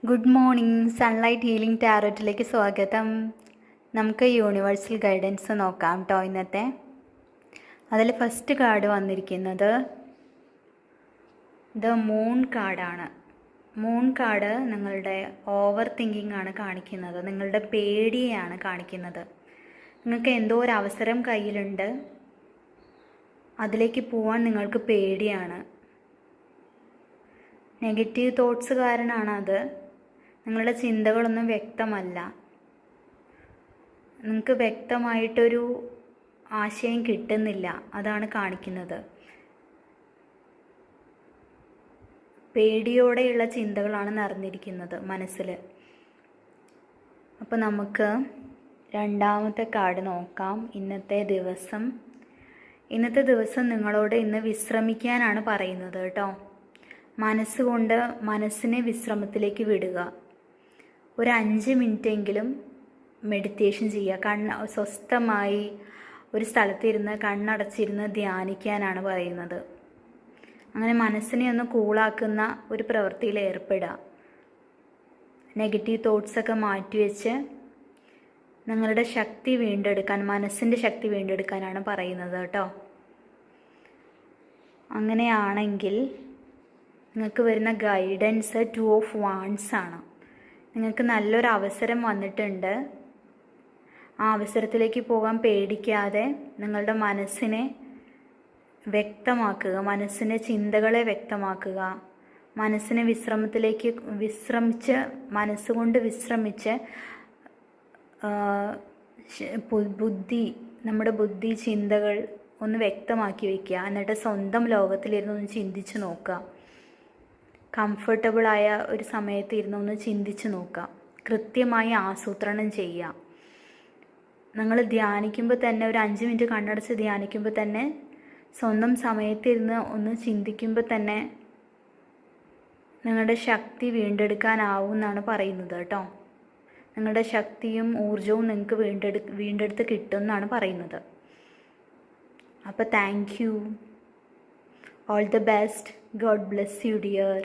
Good morning. Sunlight healing ടാരോറ്റിലേക്ക് സ്വാഗതം. നമുക്ക് universal guidance നോക്കാം കേട്ടോ ഇന്നത്തെ. അതിൽ ഫസ്റ്റ് കാർഡ് വന്നിരിക്കുന്നത് ദ മൂൺ കാർഡാണ്. മൂൺ കാർഡ് നിങ്ങളുടെ ഓവർ തിങ്കിങ് ആണ് കാണിക്കുന്നത്, നിങ്ങളുടെ പേടിയെയാണ് കാണിക്കുന്നത്. നിങ്ങൾക്ക് എന്തോ ഒരു അവസരം കയ്യിലുണ്ട്, അതിലേക്ക് പോവാൻ നിങ്ങൾക്ക് പേടിയാണ്. നെഗറ്റീവ് തോട്ട്സ് കാരണമാണ് അത്. നിങ്ങളുടെ ചിന്തകളൊന്നും വ്യക്തമല്ല, നിങ്ങൾക്ക് വ്യക്തമായിട്ടൊരു ആശയം കിട്ടുന്നില്ല, അതാണ് കാണിക്കുന്നത്. പേടിയോടെയുള്ള ചിന്തകളാണ് നിറഞ്ഞിരിക്കുന്നത് മനസ്സിൽ. അപ്പോൾ നമുക്ക് രണ്ടാമത്തെ കാർഡ് നോക്കാം. ഇന്നത്തെ ദിവസം നിങ്ങളോട് ഇന്ന് വിശ്രമിക്കാനാണ് പറയുന്നത് കേട്ടോ. മനസ്സുകൊണ്ട് മനസ്സിനെ വിശ്രമത്തിലേക്ക് വിടുക. ഒരു 5 മിനിറ്റെങ്കിലും മെഡിറ്റേഷൻ ചെയ്യുക. സ്വസ്ഥമായി ഒരു സ്ഥലത്തിരുന്ന് കണ്ണടച്ചിരുന്ന് ധ്യാനിക്കാനാണ് പറയുന്നത്. അങ്ങനെ മനസ്സിനെ ഒന്ന് കൂളാക്കുന്ന ഒരു പ്രവൃത്തിയിൽ ഏർപ്പെടുക. നെഗറ്റീവ് തോട്ട്സൊക്കെ മാറ്റിവെച്ച് നിങ്ങളുടെ ശക്തി വീണ്ടെടുക്കാൻ, മനസ്സിൻ്റെ ശക്തി വീണ്ടെടുക്കാനാണ് പറയുന്നത് കേട്ടോ. അങ്ങനെയാണെങ്കിൽ നിങ്ങൾക്ക് വരുന്ന ഗൈഡൻസ് 2 ഓഫ് വാൻഡ്സ് ആണ്. നിങ്ങൾക്ക് നല്ലൊരു അവസരം വന്നിട്ടുണ്ട്. ആ അവസരത്തിലേക്ക് പോകാൻ പേടിക്കാതെ നിങ്ങളുടെ മനസ്സിനെ വ്യക്തമാക്കുക, മനസ്സിൻ്റെ ചിന്തകളെ വ്യക്തമാക്കുക. മനസ്സിനെ മനസ്സുകൊണ്ട് വിശ്രമിച്ച് നമ്മുടെ ബുദ്ധി ചിന്തകൾ ഒന്ന് വ്യക്തമാക്കി വയ്ക്കുക. എന്നിട്ട് സ്വന്തം ലോകത്തിലിരുന്ന് ഒന്ന് ചിന്തിച്ച് നോക്കുക. കംഫർട്ടബിളായ ഒരു സമയത്ത് ഇരുന്ന് ഒന്ന് ചിന്തിച്ച് നോക്കുക. കൃത്യമായി ആസൂത്രണം ചെയ്യുക. നിങ്ങൾ ധ്യാനിക്കുമ്പോൾ തന്നെ ഒരു 5 മിനിറ്റ് കണ്ണടച്ച് ധ്യാനിക്കുമ്പോൾ തന്നെ സ്വന്തം സമയത്തിരുന്ന് ഒന്ന് ചിന്തിക്കുമ്പോൾ തന്നെ നിങ്ങളുടെ ശക്തി വീണ്ടെടുക്കാനാവും എന്നാണ് പറയുന്നത് കേട്ടോ. നിങ്ങളുടെ ശക്തിയും ഊർജവും നിങ്ങൾക്ക് വീണ്ടെടുത്ത് കിട്ടും എന്നാണ് പറയുന്നത്. അപ്പോൾ thank you. All the best. God bless you dear.